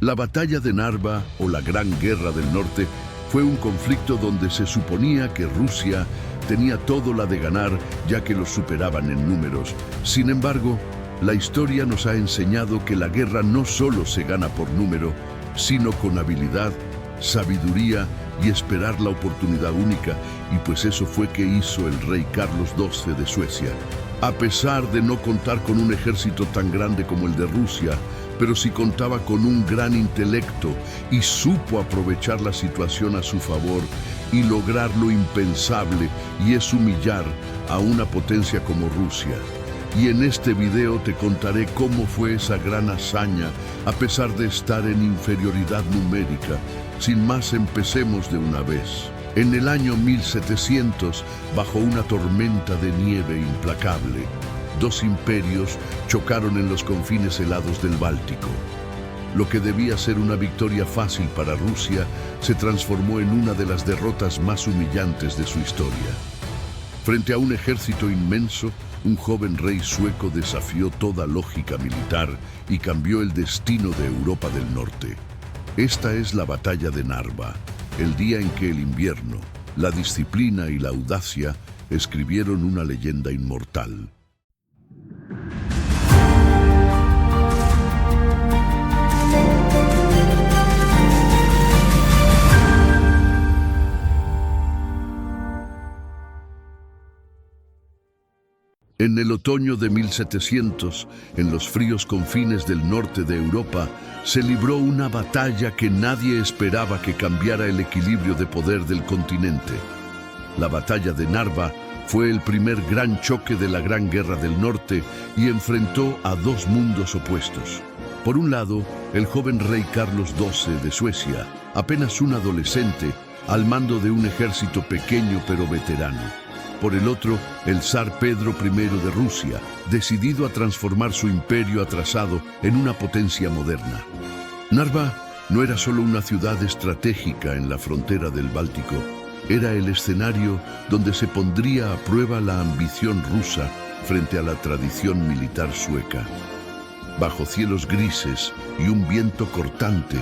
La batalla de Narva, o la Gran Guerra del Norte, fue un conflicto donde se suponía que Rusia tenía todo la de ganar, ya que los superaban en números. Sin embargo, la historia nos ha enseñado que la guerra no solo se gana por número, sino con habilidad, sabiduría y esperar la oportunidad única, y pues eso fue que hizo el rey Carlos XII de Suecia. A pesar de no contar con un ejército tan grande como el de Rusia, pero sí contaba con un gran intelecto y supo aprovechar la situación a su favor y lograr lo impensable, y es humillar a una potencia como Rusia. Y en este video te contaré cómo fue esa gran hazaña a pesar de estar en inferioridad numérica. Sin más, empecemos de una vez. En el año 1700, bajo una tormenta de nieve implacable, dos imperios chocaron en los confines helados del Báltico. Lo que debía ser una victoria fácil para Rusia se transformó en una de las derrotas más humillantes de su historia. Frente a un ejército inmenso, un joven rey sueco desafió toda lógica militar y cambió el destino de Europa del Norte. Esta es la batalla de Narva, el día en que el invierno, la disciplina y la audacia escribieron una leyenda inmortal. En el otoño de 1700, en los fríos confines del norte de Europa, se libró una batalla que nadie esperaba que cambiara el equilibrio de poder del continente. La batalla de Narva fue el primer gran choque de la Gran Guerra del Norte y enfrentó a dos mundos opuestos. Por un lado, el joven rey Carlos XII de Suecia, apenas un adolescente, al mando de un ejército pequeño pero veterano. Por el otro, el zar Pedro I de Rusia, decidido a transformar su imperio atrasado en una potencia moderna. Narva no era solo una ciudad estratégica en la frontera del Báltico, era el escenario donde se pondría a prueba la ambición rusa frente a la tradición militar sueca. Bajo cielos grises y un viento cortante,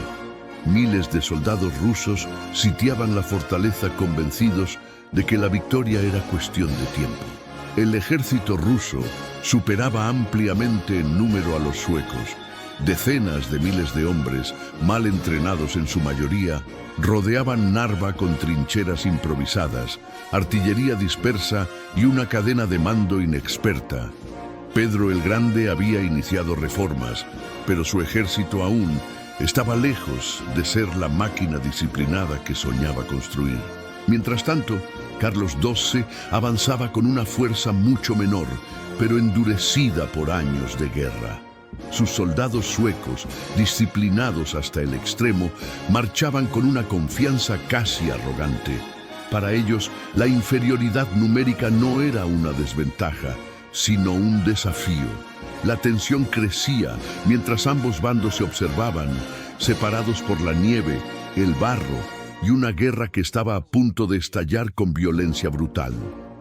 miles de soldados rusos sitiaban la fortaleza convencidos de que la victoria era cuestión de tiempo. El ejército ruso superaba ampliamente en número a los suecos. Decenas de miles de hombres, mal entrenados en su mayoría, rodeaban Narva con trincheras improvisadas, artillería dispersa y una cadena de mando inexperta. Pedro el Grande había iniciado reformas, pero su ejército aún estaba lejos de ser la máquina disciplinada que soñaba construir. Mientras tanto, Carlos XII avanzaba con una fuerza mucho menor, pero endurecida por años de guerra. Sus soldados suecos, disciplinados hasta el extremo, marchaban con una confianza casi arrogante. Para ellos, la inferioridad numérica no era una desventaja, sino un desafío. La tensión crecía mientras ambos bandos se observaban, separados por la nieve, el barro y una guerra que estaba a punto de estallar con violencia brutal.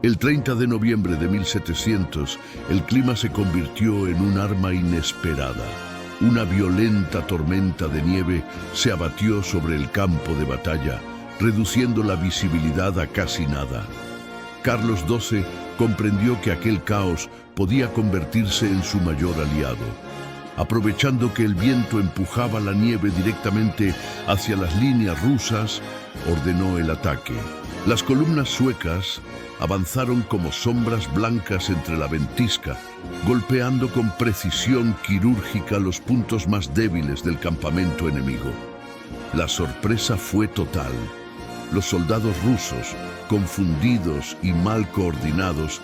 El 30 de noviembre de 1700, el clima se convirtió en un arma inesperada. Una violenta tormenta de nieve se abatió sobre el campo de batalla, reduciendo la visibilidad a casi nada. Carlos XII comprendió que aquel caos podía convertirse en su mayor aliado. Aprovechando que el viento empujaba la nieve directamente hacia las líneas rusas, ordenó el ataque. Las columnas suecas avanzaron como sombras blancas entre la ventisca, golpeando con precisión quirúrgica los puntos más débiles del campamento enemigo. La sorpresa fue total. Los soldados rusos, confundidos y mal coordinados,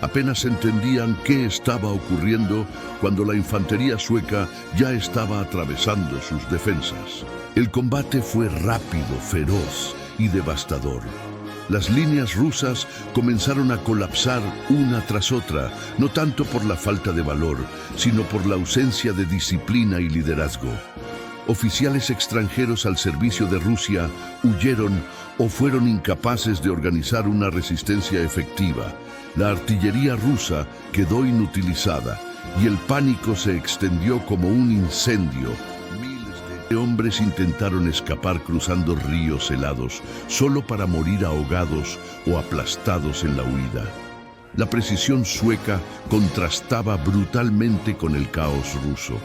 apenas entendían qué estaba ocurriendo cuando la infantería sueca ya estaba atravesando sus defensas. El combate fue rápido, feroz y devastador. Las líneas rusas comenzaron a colapsar una tras otra, no tanto por la falta de valor, sino por la ausencia de disciplina y liderazgo. Oficiales extranjeros al servicio de Rusia huyeron o fueron incapaces de organizar una resistencia efectiva. La artillería rusa quedó inutilizada y el pánico se extendió como un incendio. Hombres intentaron escapar cruzando ríos helados, solo para morir ahogados o aplastados en la huida. La precisión sueca contrastaba brutalmente con el caos ruso.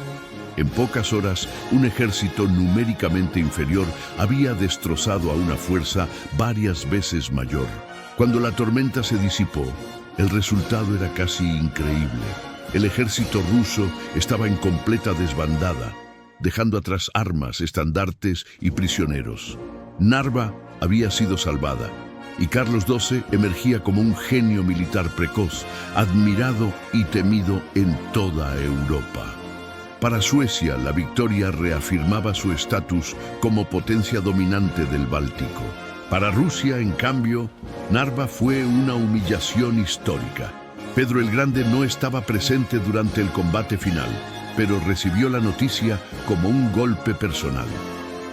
En pocas horas, un ejército numéricamente inferior había destrozado a una fuerza varias veces mayor. Cuando la tormenta se disipó, el resultado era casi increíble. El ejército ruso estaba en completa desbandada, dejando atrás armas, estandartes y prisioneros. Narva había sido salvada, y Carlos XII emergía como un genio militar precoz, admirado y temido en toda Europa. Para Suecia, la victoria reafirmaba su estatus como potencia dominante del Báltico. Para Rusia, en cambio, Narva fue una humillación histórica. Pedro el Grande no estaba presente durante el combate final, pero recibió la noticia como un golpe personal.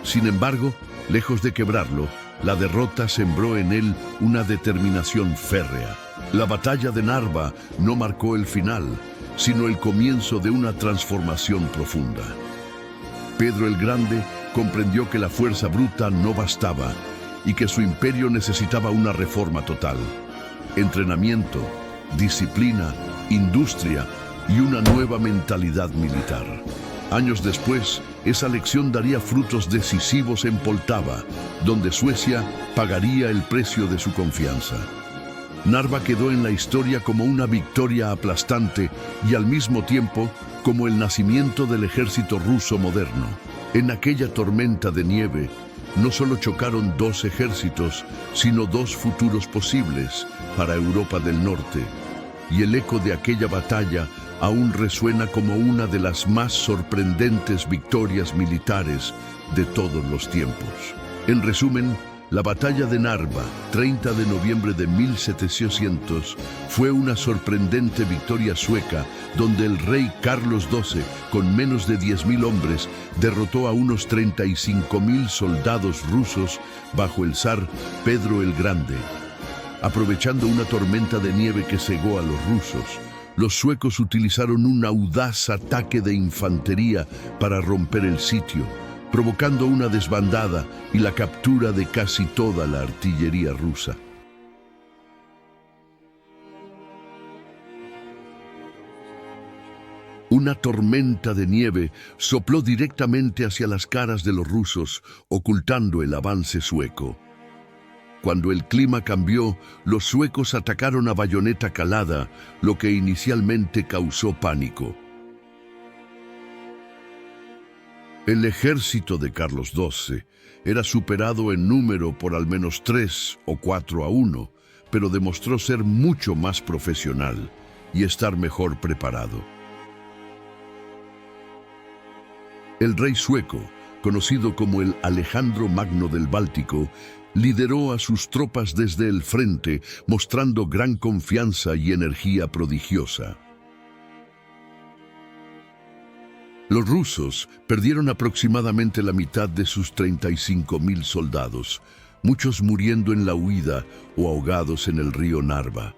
Sin embargo, lejos de quebrarlo, la derrota sembró en él una determinación férrea. La batalla de Narva no marcó el final, sino el comienzo de una transformación profunda. Pedro el Grande comprendió que la fuerza bruta no bastaba y que su imperio necesitaba una reforma total. Entrenamiento, disciplina, industria y una nueva mentalidad militar. Años después, esa lección daría frutos decisivos en Poltava, donde Suecia pagaría el precio de su confianza. Narva quedó en la historia como una victoria aplastante y al mismo tiempo como el nacimiento del ejército ruso moderno. En aquella tormenta de nieve, no solo chocaron dos ejércitos, sino dos futuros posibles para Europa del Norte, y el eco de aquella batalla aún resuena como una de las más sorprendentes victorias militares de todos los tiempos. En resumen, la batalla de Narva, 30 de noviembre de 1700, fue una sorprendente victoria sueca donde el rey Carlos XII, con menos de 10.000 hombres, derrotó a unos 35.000 soldados rusos bajo el zar Pedro el Grande. Aprovechando una tormenta de nieve que cegó a los rusos, los suecos utilizaron un audaz ataque de infantería para romper el sitio, provocando una desbandada y la captura de casi toda la artillería rusa. Una tormenta de nieve sopló directamente hacia las caras de los rusos, ocultando el avance sueco. Cuando el clima cambió, los suecos atacaron a bayoneta calada, lo que inicialmente causó pánico. El ejército de Carlos XII era superado en número por al menos 3 o 4-1, pero demostró ser mucho más profesional y estar mejor preparado. El rey sueco, conocido como el Alejandro Magno del Báltico, lideró a sus tropas desde el frente, mostrando gran confianza y energía prodigiosa. Los rusos perdieron aproximadamente la mitad de sus 35.000 soldados, muchos muriendo en la huida o ahogados en el río Narva.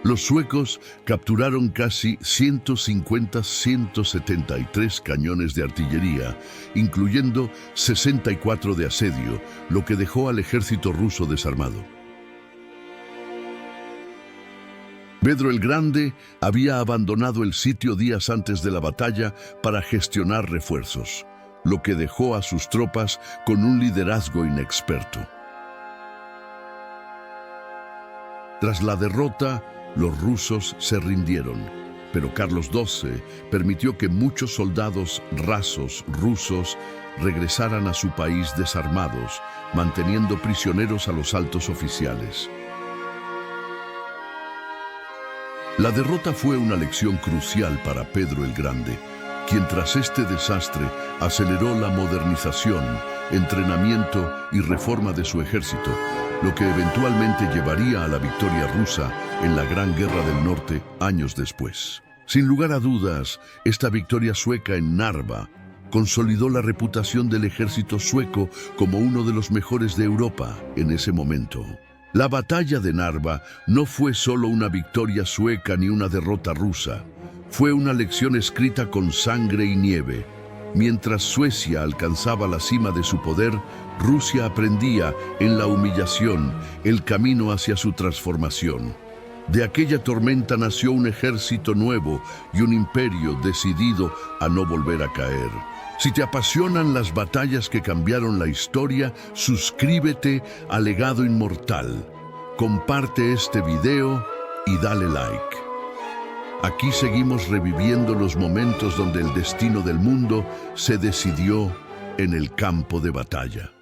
Los suecos capturaron casi 150-173 cañones de artillería, incluyendo 64 de asedio, lo que dejó al ejército ruso desarmado. Pedro el Grande había abandonado el sitio días antes de la batalla para gestionar refuerzos, lo que dejó a sus tropas con un liderazgo inexperto. Tras la derrota, los rusos se rindieron, pero Carlos XII permitió que muchos soldados rasos rusos regresaran a su país desarmados, manteniendo prisioneros a los altos oficiales. La derrota fue una lección crucial para Pedro el Grande, quien tras este desastre aceleró la modernización, entrenamiento y reforma de su ejército, lo que eventualmente llevaría a la victoria rusa en la Gran Guerra del Norte años después. Sin lugar a dudas, esta victoria sueca en Narva consolidó la reputación del ejército sueco como uno de los mejores de Europa en ese momento. La batalla de Narva no fue solo una victoria sueca ni una derrota rusa. Fue una lección escrita con sangre y nieve. Mientras Suecia alcanzaba la cima de su poder, Rusia aprendía, en la humillación, el camino hacia su transformación. De aquella tormenta nació un ejército nuevo y un imperio decidido a no volver a caer. Si te apasionan las batallas que cambiaron la historia, suscríbete a Legado Inmortal. Comparte este video y dale like. Aquí seguimos reviviendo los momentos donde el destino del mundo se decidió en el campo de batalla.